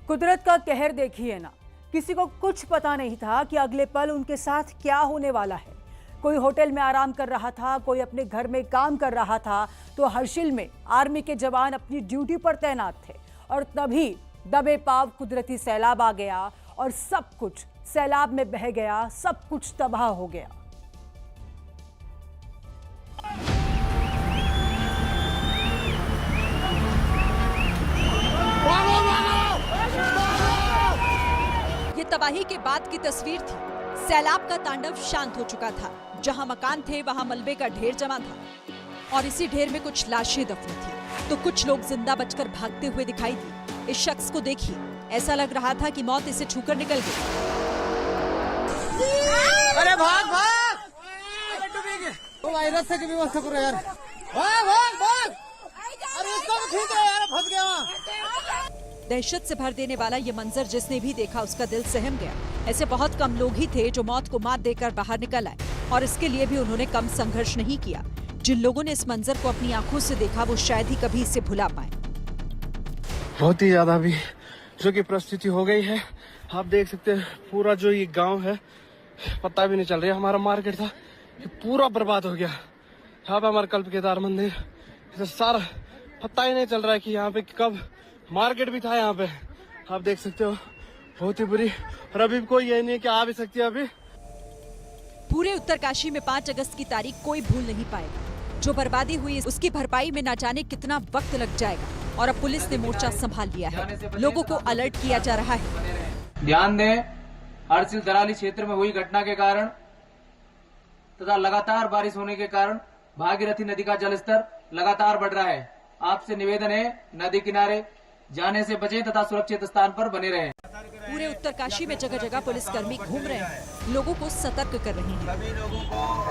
कुदरत का कहर देखिए ना। किसी को कुछ पता नहीं था कि अगले पल उनके साथ क्या होने वाला है। कोई होटल में आराम कर रहा था, कोई अपने घर में काम कर रहा था, तो हर्षिल में आर्मी के जवान अपनी ड्यूटी पर तैनात थे और तभी दबे पाव कुदरती सैलाब आ गया और सब कुछ सैलाब में बह गया, सब कुछ तबाह हो गया। ये तबाही के बाद की तस्वीर थी। सैलाब का तांडव शांत हो चुका था। जहां मकान थे वहां मलबे का ढेर जमा था और इसी ढेर में कुछ लाशें दफन थी, तो कुछ लोग जिंदा बचकर भागते हुए दिखाई दिए। इस शख्स को देखिए, ऐसा लग रहा था कि मौत इसे छूकर निकल गई। अरे भाग भाग! तो वायरस से की व्यवस्था करो यार। भाग भाग भाग! अरे इसको भी ठीक है यार, फंस गया वहाँ। दहशत से भर देने वाला ये मंजर जिसने भी देखा उसका दिल सहम गया। ऐसे बहुत कम लोग ही थे जो मौत को मात देकर बाहर निकल आए और इसके लिए भी उन्होंने कम संघर्ष नहीं किया। जिन लोगों ने इस मंजर को अपनी आंखों से देखा वो शायद ही कभी इसे भुला पाए। बहुत ही ज्यादा भी जो की परिस्थिति हो गई है। आप देख सकते हैं पूरा जो ये गांव है पता भी नहीं चल रहा। हमारा मार्केट था ये पूरा बर्बाद हो गया। यहाँ पे हमारा कल्प केदार मंदिर इधर सारा पता ही नहीं चल रहा है कि यहाँ पे कब मार्केट भी था। यहाँ पे आप देख सकते हो बहुत ही बुरी, और अभी कोई ये नहीं है कि आ भी सकती है। अभी पूरे उत्तरकाशी में 5 अगस्त की तारीख कोई भूल नहीं पाएगा। जो बर्बादी हुई उसकी भरपाई में न जाने कितना वक्त लग जाएगा और अब पुलिस ने मोर्चा संभाल लिया है। लोगों को अलर्ट किया जा रहा है। ध्यान दें, हर्षिल दराली क्षेत्र में हुई घटना के कारण तथा लगातार बारिश होने के कारण भागीरथी नदी का जलस्तर लगातार बढ़ रहा है। आपसे निवेदन है नदी किनारे जाने से बचें तथा सुरक्षित स्थान पर बने रहें। पूरे उत्तरकाशी में जगह जगह पुलिसकर्मी घूम रहे हैं, लोगों को सतर्क कर रहे हैं।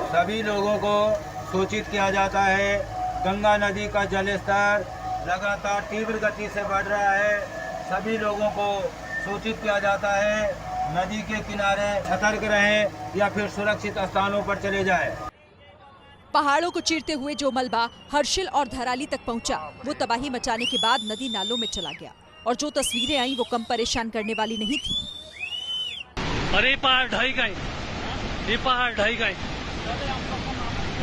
सभी लोगों को सूचित किया जाता है। गंगा नदी का जलस्तर लगातार तीव्र गति से बढ़ रहा है। सभी लोगों को सूचित किया जाता है नदी के किनारे सतर्क रहें या फिर सुरक्षित स्थानों पर चले जाएं। पहाड़ों को चीरते हुए जो मलबा हर्षिल और धराली तक पहुंचा, वो तबाही मचाने के बाद नदी नालों में चला गया और जो तस्वीरें आई वो कम परेशान करने वाली नहीं थी। अरे पहाड़ ढाई गए, ये पहाड़ ढाई गए।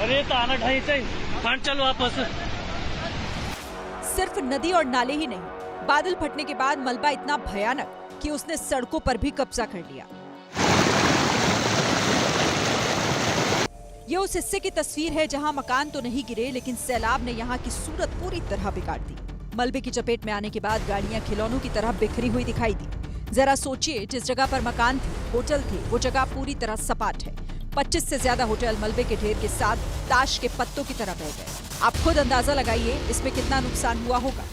अरे ताना ढाई चाहिए, चल वापस। सिर्फ नदी और नाले ही नहीं, बादल फटने के बाद मलबा इतना भयानक कि उसने सड़कों पर भी कब्जा कर लिया। ये उस हिस्से की तस्वीर है जहां मकान तो नहीं गिरे लेकिन सैलाब ने यहां की सूरत पूरी तरह बिगाड़ दी। मलबे की चपेट में आने के बाद गाड़ियां खिलौनों की तरह बिखरी हुई दिखाई दी। जरा सोचिए, जिस जगह पर मकान थे, होटल थे, वो जगह पूरी तरह सपाट है। 25 से ज्यादा होटल मलबे के ढेर के साथ ताश के पत्तों की तरह बह गए। आप खुद अंदाजा लगाइए इसमें कितना नुकसान हुआ होगा।